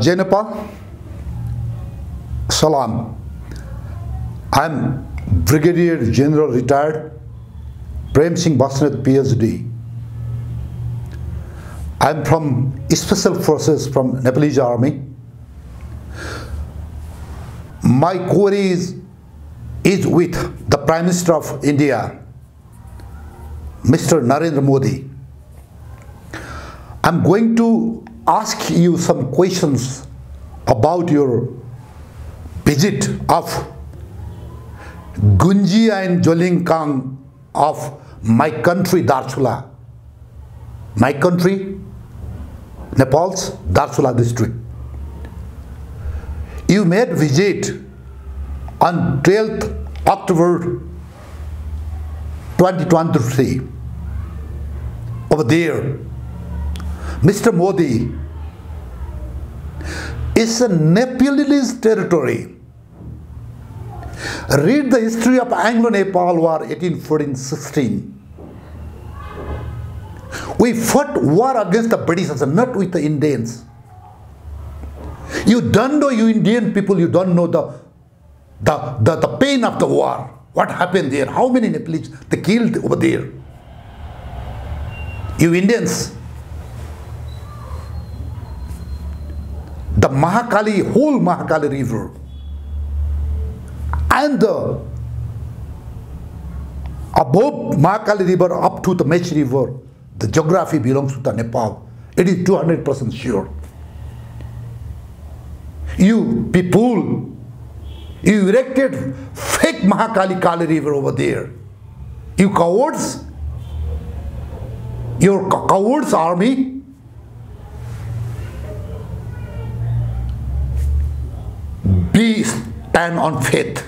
Jai Nepal, Salam. I am Brigadier General Retired Prem Singh Basnyat PhD. I am from Special Forces from Nepalese Army. My query is with the Prime Minister of India, Mr. Narendra Modi. I am going to ask you some questions about your visit of Gunji and Jolinkang of my country Darchula. My country, Nepal's Darchula district. You made visit on 12th October 2023 over there. Mr. Modi, is a Nepalese territory. Read the history of Anglo-Nepal War 1814-16. We fought war against the Britishers, not with the Indians. You don't know, you Indian people, you don't know the pain of the war. What happened there? How many Nepalese they killed over there? You Indians. The Mahakali, whole Mahakali river and the above Mahakali river up to the Mech river, the geography belongs to the Nepal. It is 200% sure. You people, you erected fake Mahakali Kali river over there. You cowards, your cowards army, be stand on faith.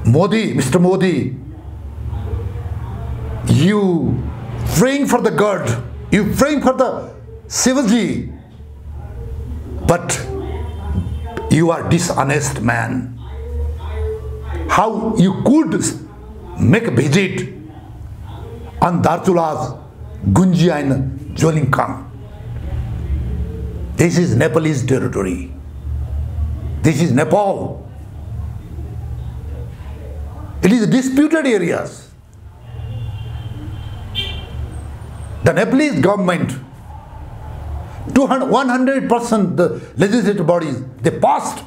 Modi, Mr. Modi, you praying for the God, you praying for the Shivaji, but you are dishonest man. How you could make a visit on Darchula's Gunji and Jolinkang? This is Nepalese territory. This is Nepal. It is disputed areas. The Nepalese government, 100% the legislative bodies, they passed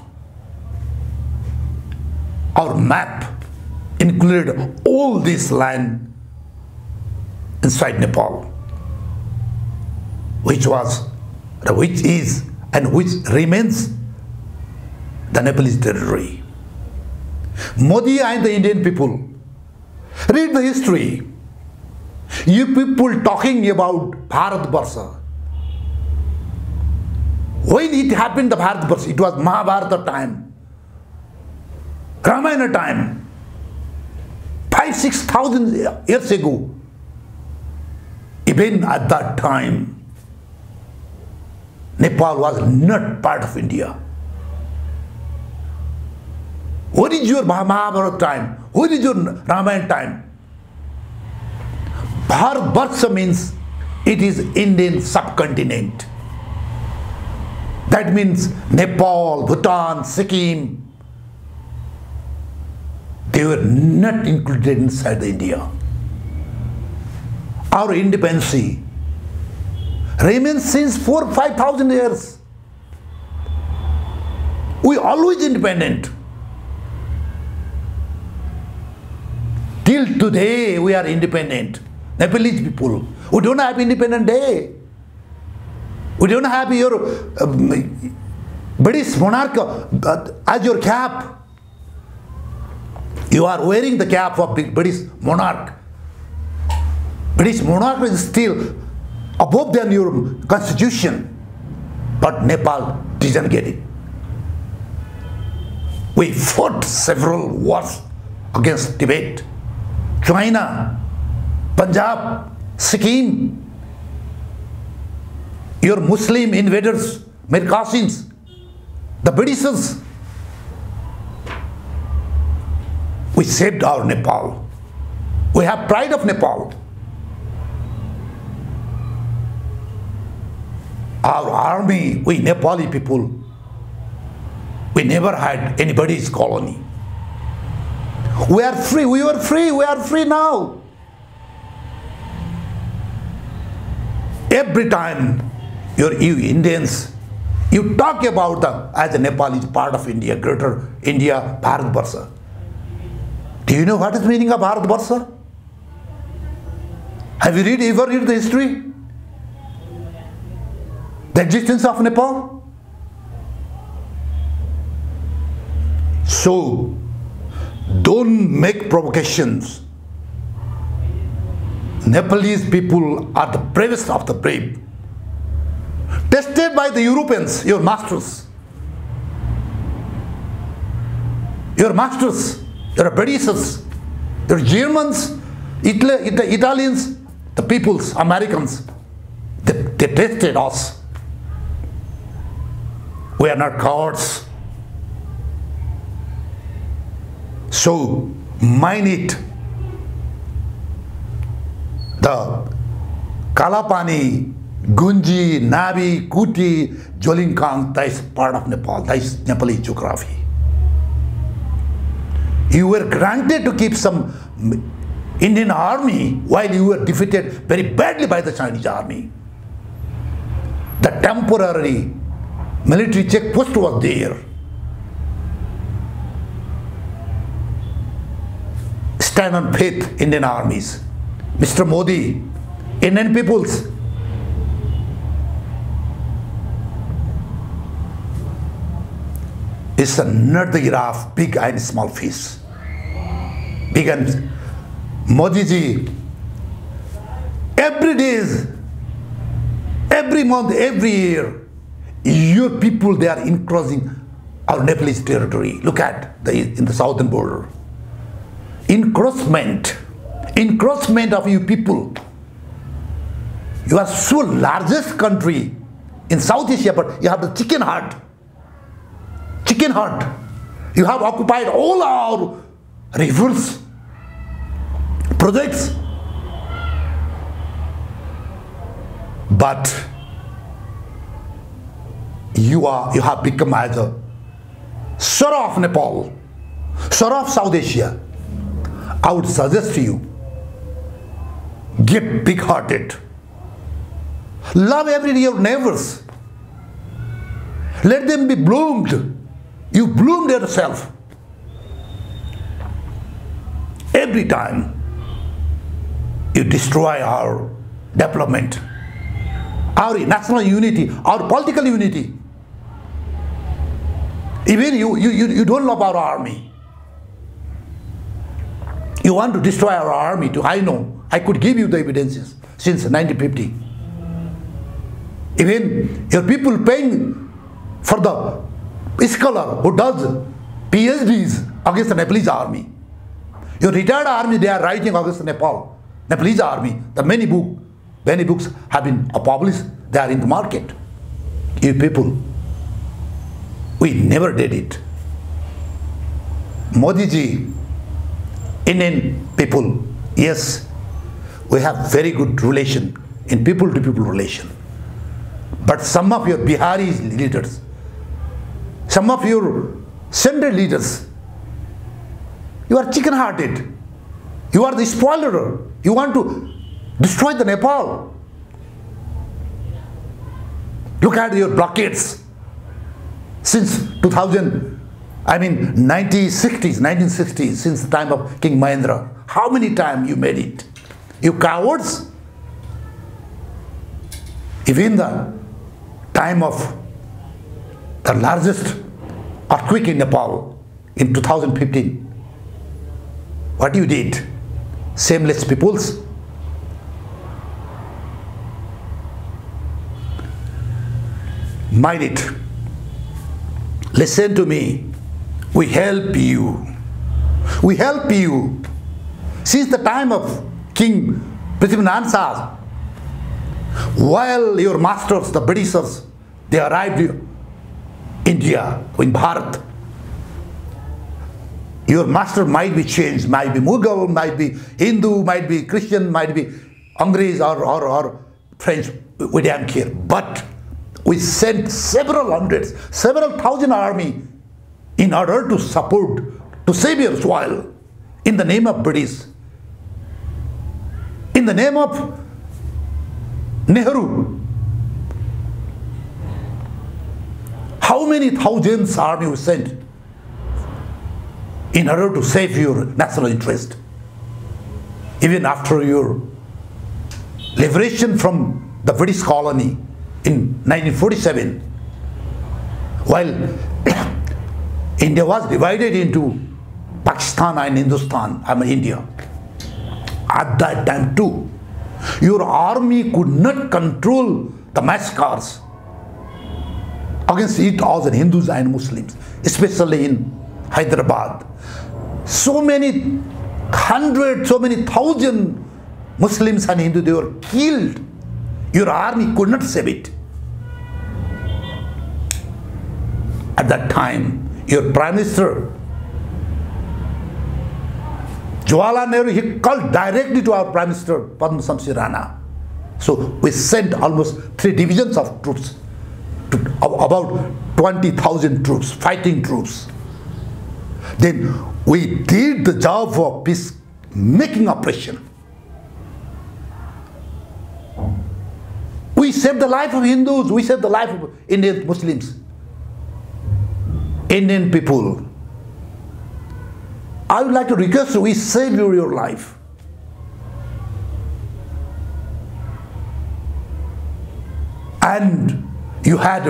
our map, included all this land inside Nepal, which is and which remains the Nepalese territory. Modi and the Indian people, read the history. You people talking about Bharatvarsha. When it happened, the Bharatvarsha, it was Mahabharata time, Ramayana time, 5,000–6,000 years ago. Even at that time, Nepal was not part of India. What is your Mahabharata time? What is your Ramayana time? Bharatvarsha means it is Indian subcontinent. That means Nepal, Bhutan, Sikkim. They were not included inside the India. Our independence remains since 4–5,000 years. We always independent. Till today we are independent. Nepalese people. We don't have independent day. We don't have your British monarch as your cap. You are wearing the cap of British monarch. British monarch is still above than your constitution, but Nepal didn't get it. We fought several wars against Tibet, China, Punjab, Sikkim. Your Muslim invaders, Mirkasins, the Britishers. We saved our Nepal. We have pride of Nepal. Our army, we Nepali people, we never had anybody's colony. We are free, we were free, we are free now. Every time you Indians, you talk about them as Nepal is part of India, greater India, Bharat Varsha. Do you know what is the meaning of Bharat Varsha? Have you ever read the history? The existence of Nepal? So, don't make provocations. Nepalese people are the bravest of the brave. Tested by the Europeans, your masters. Your masters, your Britishers, your Germans, the Italians, the peoples, Americans, they tested us. We are not cowards. So, mind it. The Kalapani, Gunji, Nabi, Kuti, Jolinkang, that is part of Nepal. That is Nepali geography. You were granted to keep some Indian army while you were defeated very badly by the Chinese army. The temporary military check post was there. Stand on faith, Indian armies. Mr. Modi, Indian peoples. It's not the era of big and small fish. Big and Modi ji, every day, every month, every year, your people, they are encroaching our Nepalese territory. Look at in the southern border. Encroachment of you people. You are so largest country in South Asia, but you have the chicken heart. Chicken heart. You have occupied all our rivers, projects. But you have become as a sort of Nepal, sort of South Asia. I would suggest to you, get big-hearted. Love your neighbors. Let them be bloomed. You bloomed yourself. Every time you destroy our development, our national unity, our political unity. Even you don't love our army. You want to destroy our army too. I know. I could give you the evidences since 1950. Even your people paying for the scholar who does PhDs against the Nepalese army. Your retired army, they are writing against Nepal, Nepalese army. The many books have been published. They are in the market. You people, we never did it. Modi ji, Indian people, yes, we have very good relation in people-to-people relation. But some of your Bihari leaders, some of your central leaders, you are chicken-hearted. You are the spoiler. You want to destroy the Nepal. Look at your blockades since 1960s, since the time of King Mahendra. How many times you made it? You cowards. Even the time of the largest earthquake in Nepal in 2015, what you did? Shameless peoples. Mind it. Listen to me. We help you. We help you. Since the time of King Prithvinansa, while your masters, the Britishers, they arrived in India, in Bharat, your master might be changed, might be Mughal, might be Hindu, might be Christian, might be Angrez or French, we don't care. But we sent several hundreds, several thousand army in order to support, to save your soil in the name of British, in the name of Nehru. How many thousands army we sent in order to save your national interest? Even after your liberation from the British colony in 1947, while India was divided into Pakistan and Hindustan, India, at that time too, your army could not control the massacres against it all the Hindus and Muslims, especially in Hyderabad. So many hundreds, so many thousand Muslims and Hindus, they were killed. Your army could not save it. At that time, your Prime Minister Jawaharlal Nehru, he called directly to our Prime Minister Padma Shamsher Rana. So we sent almost 3 divisions of troops, to about 20,000 troops, fighting troops. Then we did the job of peace-making operation. We saved the life of Hindus, we saved the life of Indian Muslims, Indian people. I would like to request you, we save your life. And you had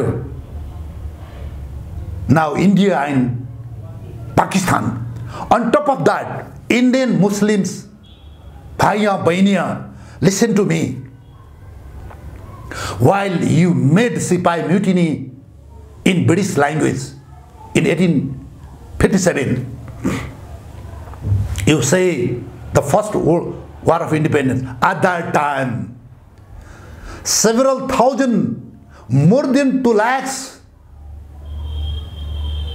now India and Pakistan. On top of that, Indian Muslims, Bhaiya, Bainiya, listen to me. While you made Sipahi mutiny in British language in 1857, you say the first war of independence. At that time, several thousand, more than 2 lakhs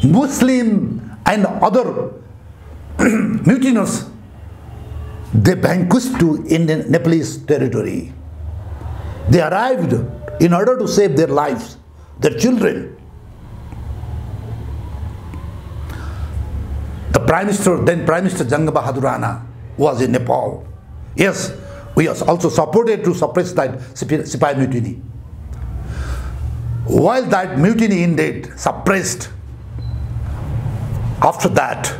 Muslim and other mutineers, they vanquished to Indian Nepalese territory. They arrived in order to save their lives, their children. The Prime Minister, then Prime Minister Jang Bahadur Rana, was in Nepal. Yes, we also supported to suppress that Sipahi mutiny. While that mutiny ended, suppressed, after that,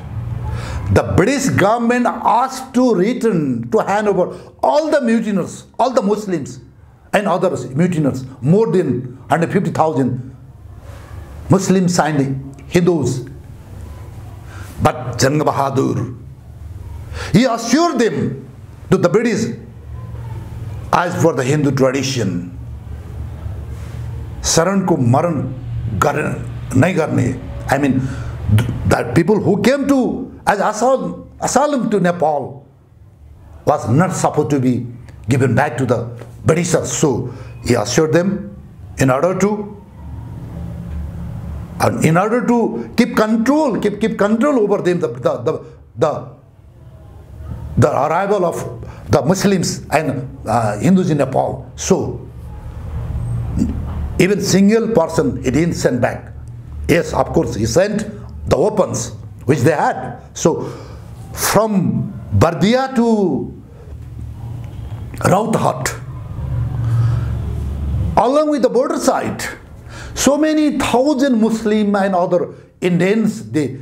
the British government asked to return, to hand over all the mutineers, all the Muslims and others mutineers, more than 150,000 Muslims and Hindus. But Jang Bahadur, he assured them to the British, as for the Hindu tradition, Saran ko maran nahi karne. I mean, that people who came to as asylum to Nepal was not supposed to be given back to the Britishers. So he assured them in order to keep control over them, the arrival of the Muslims and Hindus in Nepal. So even single person he didn't send back. Yes, of course, he sent the weapons which they had. So from Bardia to Rauthat, along with the border side, so many thousand Muslim and other Indians, they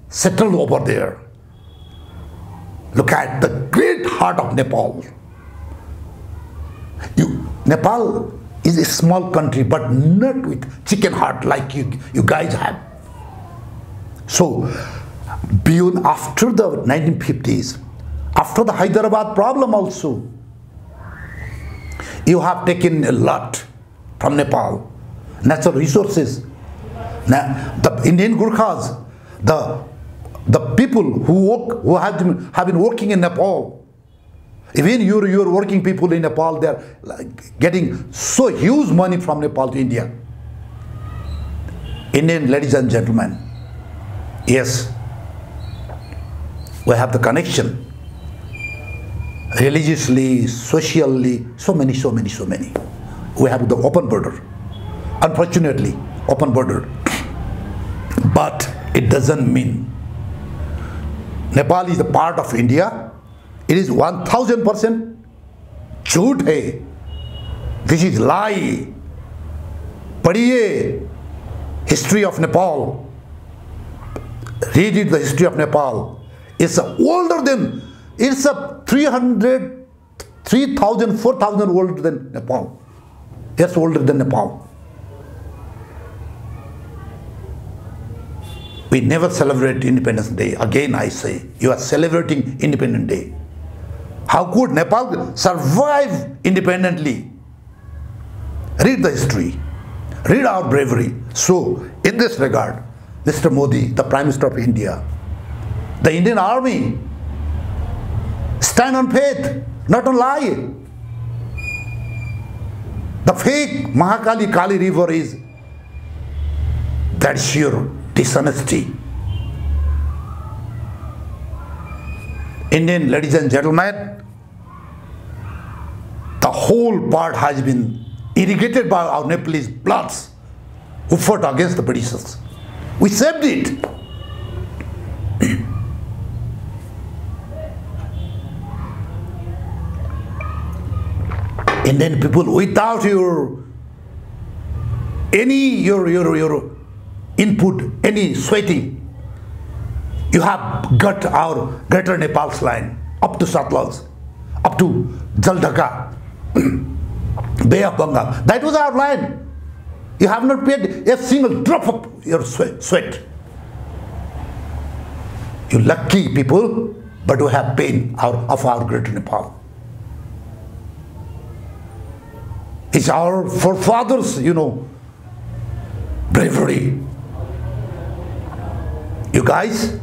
settled over there. Look at the great heart of Nepal. Nepal is a small country, but not with chicken heart like you guys have. So, beyond, after the 1950s, after the Hyderabad problem also, you have taken a lot from Nepal, natural resources. Now, the Indian Gurkhas, the people who have been working in Nepal, even your working people in Nepal, they are getting so huge money from Nepal to India. Indian ladies and gentlemen, yes, we have the connection, religiously, socially, so many. We have the open border. unfortunately, open border. But it doesn't mean Nepal is a part of India. It is 1000% झूठ है. This is lie. पढ़िए history of Nepal. Read it, the history of Nepal. It's older than, it's a 300, 3,000, 4,000 older than Nepal. It's older than Nepal. We never celebrate Independence Day. Again I say, you are celebrating Independence Day. How could Nepal survive independently? Read the history. Read our bravery. So, in this regard, Mr. Modi, the Prime Minister of India, the Indian Army, stand on faith, not on lie. The fake Mahakali Kali River is that sheer dishonesty. Indian ladies and gentlemen, the whole part has been irrigated by our Nepalese bloods who fought against the Britishers. We saved it. Indian people, without your input, any sweating, you have got our greater Nepal's line up to Satluj, up to Jaldhaka, Bay of Bengal. That was our line. You have not paid a single drop of your sweat. You lucky people, but we have pain of our greater Nepal. It's our forefathers, bravery. You guys,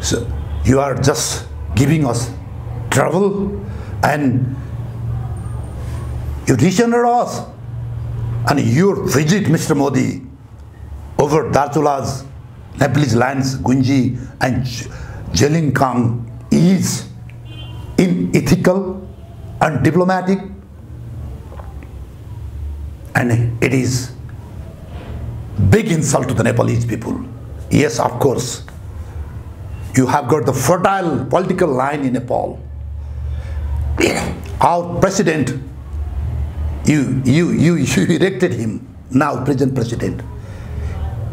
so you are just giving us trouble and you dishonor us. And your visit, Mr. Modi, over Darchula's Nepalese lands, Gunji and Jelingkang is unethical, undiplomatic, and it is big insult to the Nepalese people. Yes, of course, you have got the fertile political line in Nepal. Our president, you elected him, now present president.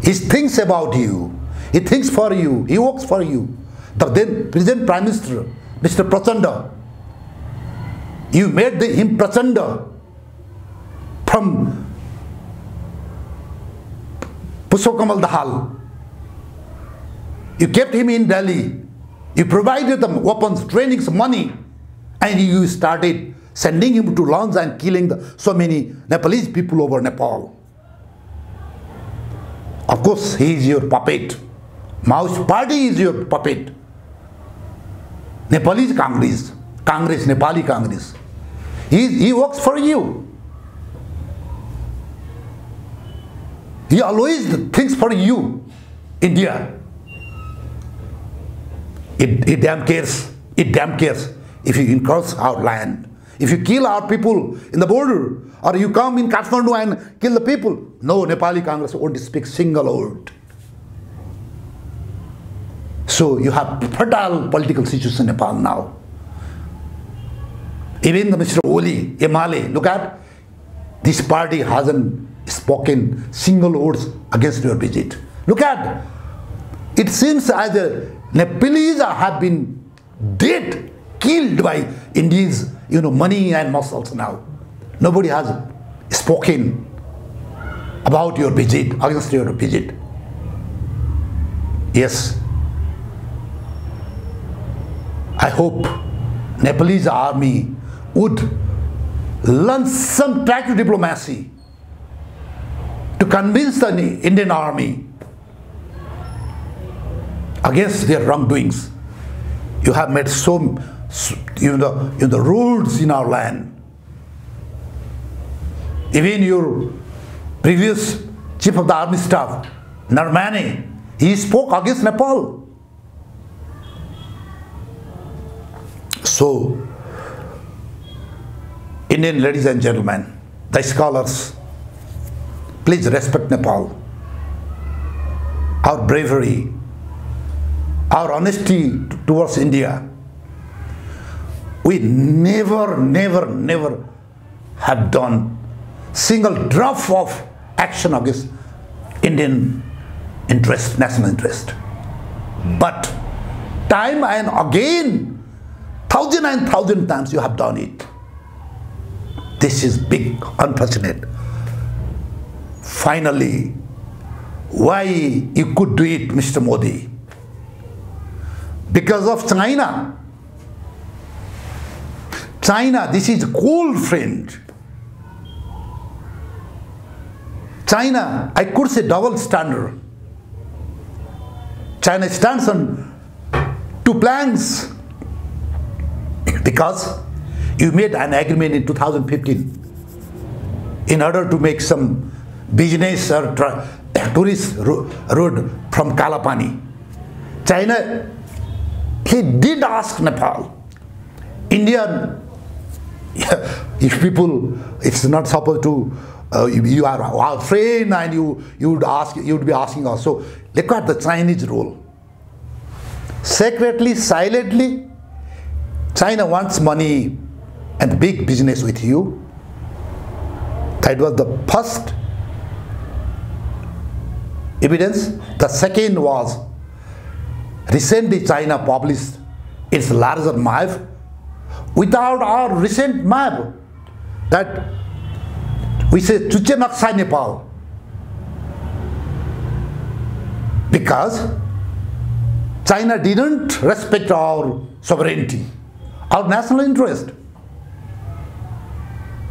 He thinks about you, he thinks for you, he works for you. The then present Prime Minister, Mr. Prachanda, you made him Prachanda from Pushpakamal Dahal. You kept him in Delhi, you provided them weapons, trainings, money, and you started sending him to lunch and killing so many Nepalese people over Nepal. Of course, he is your puppet. Maoist party is your puppet. Nepalese Congress, Nepali Congress. He works for you. He always thinks for you, India. It damn cares. It damn cares if you encroach our land. If you kill our people in the border, or you come in Kathmandu and kill the people, no, Nepali Congress won't speak single word. So you have fertile political situation in Nepal now. Even the Mr. Oli, Himal, look at, this party hasn't spoken single words against your visit. Look at, it seems as the Nepalese have been dead, killed by Indians, money and muscles now. Nobody has spoken about your visit, against your visit. Yes, I hope Nepalese army would learn some track to diplomacy to convince the Indian army against their wrongdoings. You have made the roads in our land. Even your previous chief of the army staff, Narendra, he spoke against Nepal. So, Indian ladies and gentlemen, the scholars, please respect Nepal. Our bravery, our honesty towards India. We never have done single drop of action against Indian interest, national interest. But time and again, thousand times you have done it. This is big, unfortunate. Finally, why you could do it, Mr. Modi? Because of China. China, this is a cold friend. China, I could say double standard. China stands on two planks because you made an agreement in 2015 in order to make some business or tourist road from Kalapani. China, he did ask Nepal. India, if people, it's not supposed to, you are our friend and you would be asking us. So look at the Chinese role. Secretly, silently, China wants money and big business with you. That was the first evidence. The second was recently China published its larger map. Without our recent map, that we say Chuche Naksha Nepal, because China didn't respect our sovereignty, our national interest,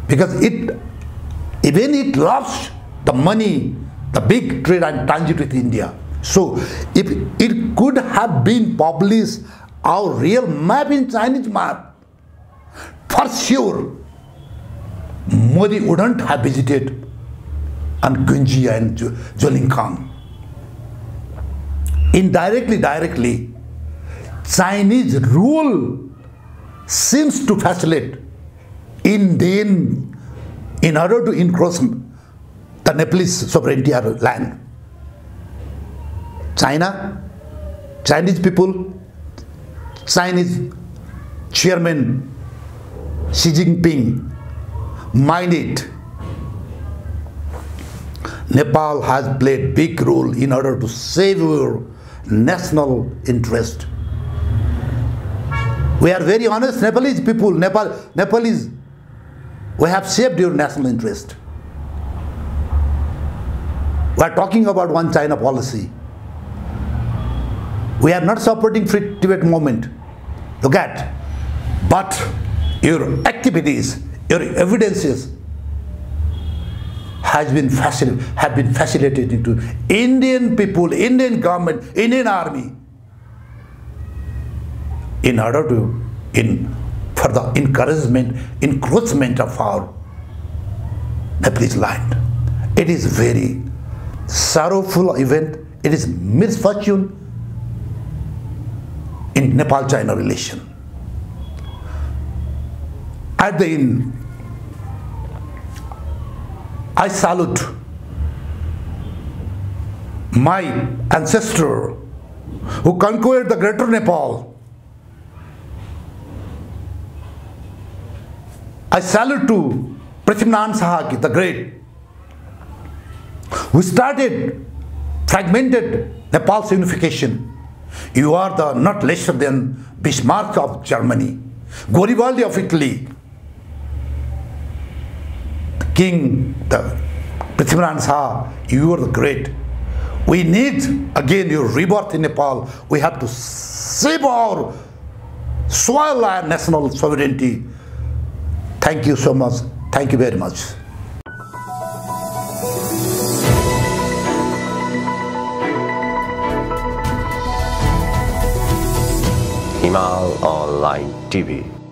because it loves the money, the big trade and transit with India. So if it could have been published our real map in Chinese map, for sure Modi wouldn't have visited on Gunji and Jolinkang. Indirectly, directly, Chinese rule seems to facilitate Indian in order to encroach the Nepalese sovereignty or land. China, Chinese people, Chinese chairman Xi Jinping, mind it. Nepal has played big role in order to save your national interest. We are very honest Nepalese people, Nepalese, we have saved your national interest. We are talking about one China policy. We are not supporting free Tibet movement. Look at, but your activities, your evidences have been facilitated into Indian people, Indian government, Indian army in order to, for the encroachment of our Nepalese land. It is very sorrowful event. It is misfortune in Nepal-China relation. At the end, I salute my ancestor who conquered the greater Nepal. I salute to Prem the Great, who started fragmented Nepal's unification. You are the not lesser than Bismarck of Germany, Garibaldi of Italy, King, the Prithviraj Saha, you are the great. We need again your rebirth in Nepal. We have to save our soil and national sovereignty. Thank you so much. Thank you very much. Himal Online TV.